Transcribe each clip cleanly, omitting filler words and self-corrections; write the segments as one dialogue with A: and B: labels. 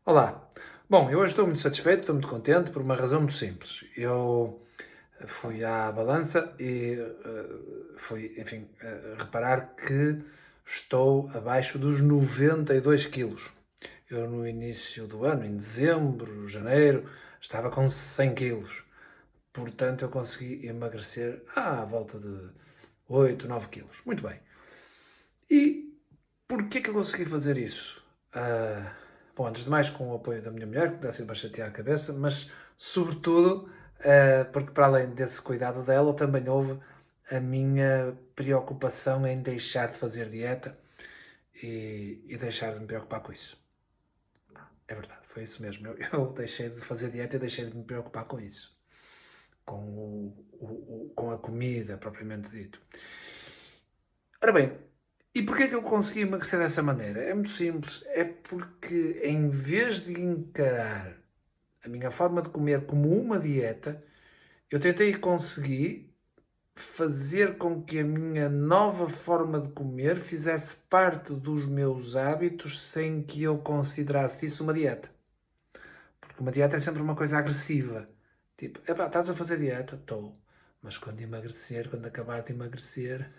A: Olá. Bom, eu hoje estou muito satisfeito, estou muito contente por uma razão muito simples. Eu fui à balança e fui, enfim, reparar que estou abaixo dos 92 quilos. Eu no início do ano, em dezembro, janeiro, estava com 100 quilos. Portanto, eu consegui emagrecer à volta de 8, 9 quilos. Muito bem. E porquê que eu consegui fazer isso? Bom, antes de mais, com o apoio da minha mulher, que dá sempre a chatear a cabeça, mas sobretudo porque, para além desse cuidado dela, também houve a minha preocupação em deixar de fazer dieta e deixar de me preocupar com isso. É verdade, foi isso mesmo. Eu deixei de fazer dieta e deixei de me preocupar com isso, com, com a comida propriamente dito. Ora bem, e porquê é que eu consegui emagrecer dessa maneira? É muito simples, é porque em vez de encarar a minha forma de comer como uma dieta, eu tentei e consegui fazer com que a minha nova forma de comer fizesse parte dos meus hábitos sem que eu considerasse isso uma dieta. Porque uma dieta é sempre uma coisa agressiva. Tipo, epá, estás a fazer dieta? Estou. Mas quando emagrecer, quando acabar de emagrecer,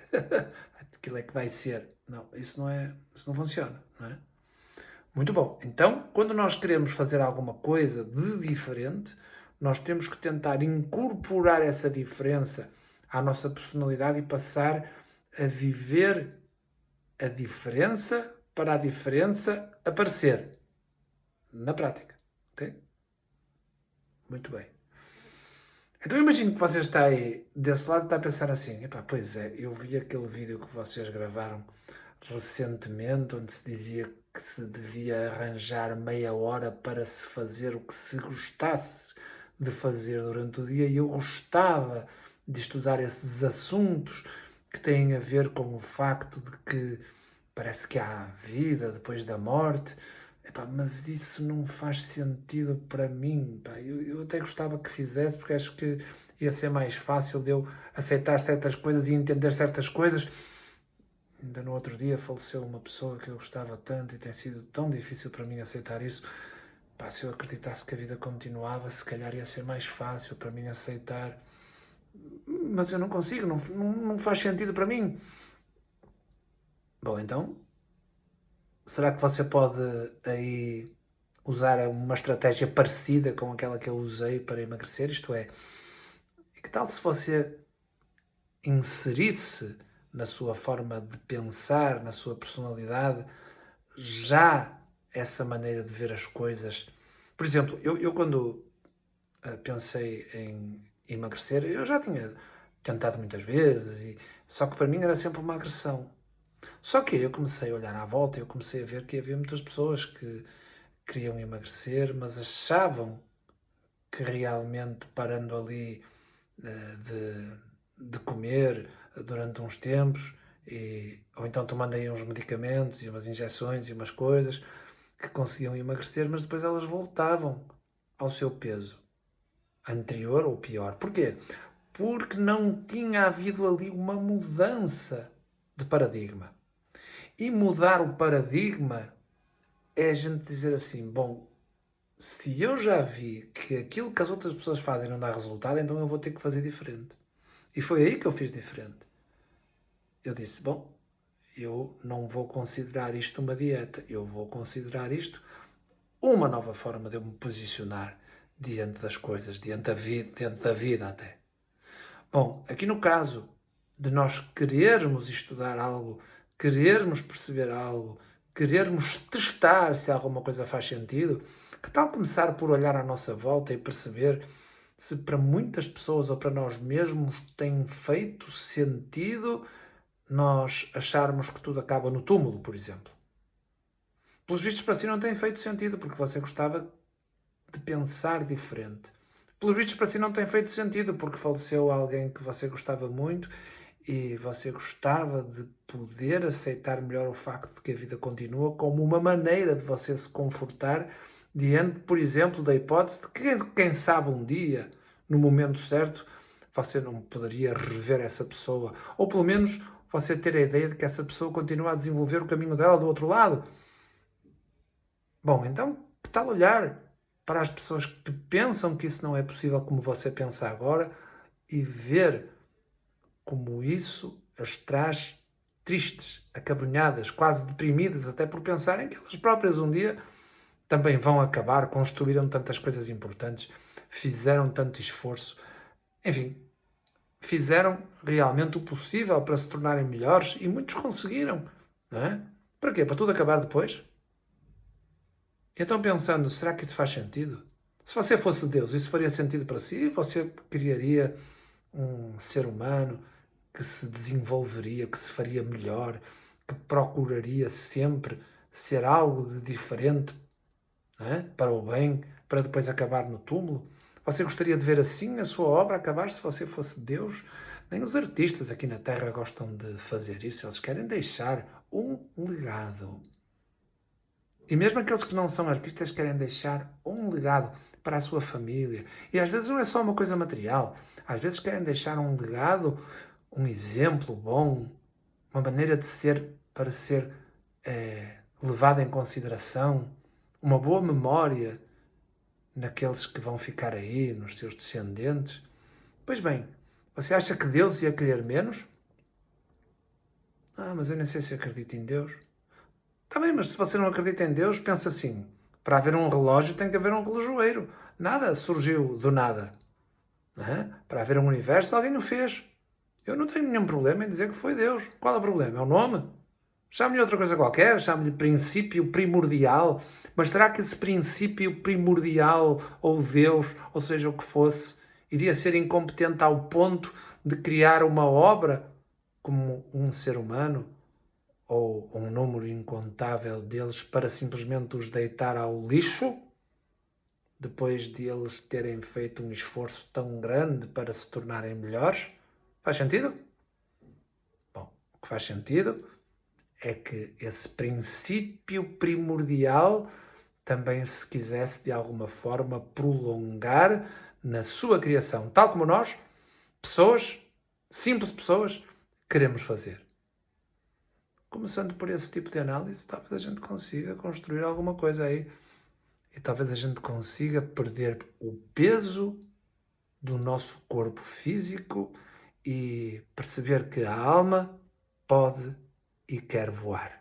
A: aquilo é que vai ser. Não, isso não funciona, não é? Muito bom. Então, quando nós queremos fazer alguma coisa de diferente, nós temos que tentar incorporar essa diferença à nossa personalidade e passar a viver a diferença para a diferença aparecer na prática. Ok? Muito bem. Então eu imagino que você está aí desse lado e está a pensar assim, epá, pois é, eu vi aquele vídeo que vocês gravaram recentemente, onde se dizia que se devia arranjar meia hora para se fazer o que se gostasse de fazer durante o dia, e eu gostava de estudar esses assuntos que têm a ver com o facto de que parece que há vida depois da morte. Epá, mas isso não faz sentido para mim. Pá. Eu até gostava que fizesse, porque acho que ia ser mais fácil de eu aceitar certas coisas e entender certas coisas. Ainda no outro dia faleceu uma pessoa que eu gostava tanto e tem sido tão difícil para mim aceitar isso. Pá, se eu acreditasse que a vida continuava, se calhar ia ser mais fácil para mim aceitar. Mas eu não consigo, não faz sentido para mim. Bom, então, será que você pode aí usar uma estratégia parecida com aquela que eu usei para emagrecer? Isto é, e que tal se você inserisse na sua forma de pensar, na sua personalidade, já essa maneira de ver as coisas? Por exemplo, eu quando pensei em emagrecer, eu já tinha tentado muitas vezes, só que para mim era sempre uma agressão. Só que eu comecei a olhar à volta e eu comecei a ver que havia muitas pessoas que queriam emagrecer, mas achavam que realmente parando ali de comer durante uns tempos, ou então tomando aí uns medicamentos e umas injeções e umas coisas, que conseguiam emagrecer, mas depois elas voltavam ao seu peso anterior ou pior. Porquê? Porque não tinha havido ali uma mudança de paradigma. E mudar o paradigma é a gente dizer assim, bom, se eu já vi que aquilo que as outras pessoas fazem não dá resultado, então eu vou ter que fazer diferente. E foi aí que eu fiz diferente. Eu disse, bom, eu não vou considerar isto uma dieta, eu vou considerar isto uma nova forma de eu me posicionar diante das coisas, diante da vida até. Bom, aqui no caso de nós querermos estudar algo, querermos perceber algo, querermos testar se alguma coisa faz sentido, que tal começar por olhar à nossa volta e perceber se para muitas pessoas ou para nós mesmos tem feito sentido nós acharmos que tudo acaba no túmulo, por exemplo. Pelos vistos para si não tem feito sentido, porque você gostava de pensar diferente. Pelos vistos para si não tem feito sentido, porque faleceu alguém que você gostava muito e você gostava de poder aceitar melhor o facto de que a vida continua como uma maneira de você se confortar diante, por exemplo, da hipótese de que, quem sabe um dia, no momento certo, você não poderia rever essa pessoa. Ou pelo menos você ter a ideia de que essa pessoa continua a desenvolver o caminho dela do outro lado. Bom, então Que tal olhar para as pessoas que pensam que isso não é possível como você pensa agora e ver como isso as traz tristes, acabrunhadas, quase deprimidas, até por pensarem que elas próprias um dia também vão acabar, construíram tantas coisas importantes, fizeram tanto esforço, enfim, fizeram realmente o possível para se tornarem melhores e muitos conseguiram, não é? Para quê? Para tudo acabar depois? Então pensando, será que isso faz sentido? Se você fosse Deus, isso faria sentido para si? Você criaria um ser humano que se desenvolveria, que se faria melhor, que procuraria sempre ser algo de diferente, não é? Para o bem, para depois acabar no túmulo? Você gostaria de ver assim a sua obra acabar se você fosse Deus? Nem os artistas aqui na Terra gostam de fazer isso, eles querem deixar um legado. E mesmo aqueles que não são artistas querem deixar um legado para a sua família. E às vezes não é só uma coisa material. Às vezes querem deixar um legado, um exemplo bom, uma maneira de ser para ser levado em consideração, uma boa memória naqueles que vão ficar aí, nos seus descendentes. Pois bem, você acha que Deus ia querer menos? Ah, mas eu nem sei se acredito em Deus. Está bem, mas se você não acredita em Deus, pensa assim: para haver um relógio tem que haver um relojoeiro. Nada surgiu do nada. Não é? Para haver um universo, alguém o fez. Eu não tenho nenhum problema em dizer que foi Deus. Qual é o problema? É o nome? Chame-lhe outra coisa qualquer, chame-lhe princípio primordial. Mas será que esse princípio primordial, ou Deus, ou seja o que fosse, iria ser incompetente ao ponto de criar uma obra como um ser humano? Ou um número incontável deles para simplesmente os deitar ao lixo, depois de eles terem feito um esforço tão grande para se tornarem melhores? Faz sentido? Bom, o que faz sentido é que esse princípio primordial também se quisesse de alguma forma prolongar na sua criação, tal como nós, pessoas, simples pessoas, queremos fazer. Começando por esse tipo de análise, talvez a gente consiga construir alguma coisa aí. E talvez a gente consiga perder o peso do nosso corpo físico e perceber que a alma pode e quer voar.